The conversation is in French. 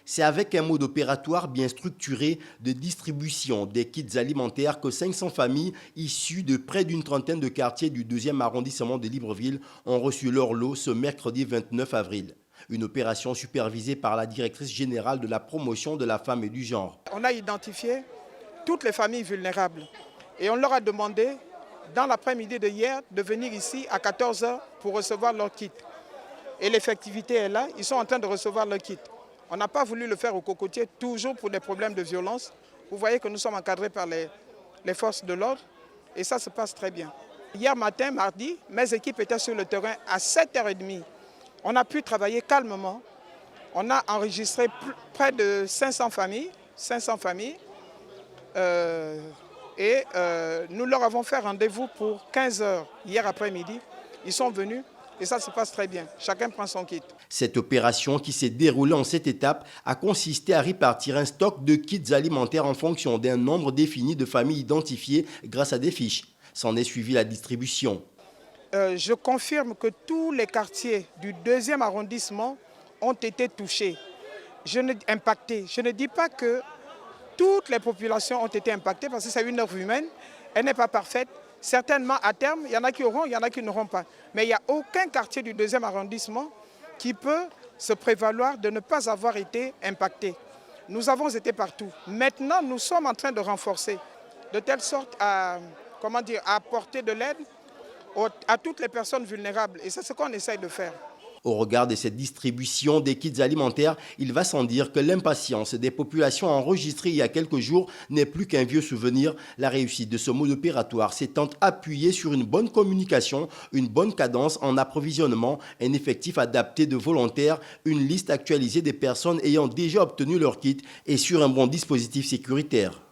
C'est avec un mode opératoire bien structuré de distribution des kits alimentaires que 500 familles issues de près d'une trentaine de quartiers du 2e arrondissement de Libreville ont reçu leur lot ce mercredi 29 avril. Une opération supervisée par la directrice générale de la promotion de la femme et du genre. On a identifié toutes les familles vulnérables et on leur a demandé dans l'après-midi de hier de venir ici à 14 h pour recevoir leur kit. Et l'effectivité est là, ils sont en train de recevoir leur kit. On n'a pas voulu le faire au cocotier, toujours pour des problèmes de violence. Vous voyez que nous sommes encadrés par les forces de l'ordre et ça se passe très bien. Hier matin, mardi, mes équipes étaient sur le terrain à 7h30. On a pu travailler calmement. On a enregistré près de 500 familles. Nous leur avons fait rendez-vous pour 15 h hier après-midi. Ils sont venus. Et ça se passe très bien. Chacun prend son kit. Cette opération qui s'est déroulée en 7 étapes a consisté à répartir un stock de kits alimentaires en fonction d'un nombre défini de familles identifiées grâce à des fiches. S'en est suivi la distribution. Je confirme que tous les quartiers du 2e arrondissement ont été touchés, impactés. Je ne dis pas que toutes les populations ont été impactées parce que c'est une œuvre humaine. Elle n'est pas parfaite. Certainement, à terme, il y en a qui auront, il y en a qui n'auront pas. Mais il n'y a aucun quartier du 2e arrondissement qui peut se prévaloir de ne pas avoir été impacté. Nous avons été partout. Maintenant, nous sommes en train de renforcer, de telle sorte à apporter de l'aide à toutes les personnes vulnérables. Et c'est ce qu'on essaye de faire. Au regard de cette distribution des kits alimentaires, il va sans dire que l'impatience des populations enregistrées il y a quelques jours n'est plus qu'un vieux souvenir. La réussite de ce mode opératoire s'étant appuyée sur une bonne communication, une bonne cadence en approvisionnement, un effectif adapté de volontaires, une liste actualisée des personnes ayant déjà obtenu leur kit et sur un bon dispositif sécuritaire.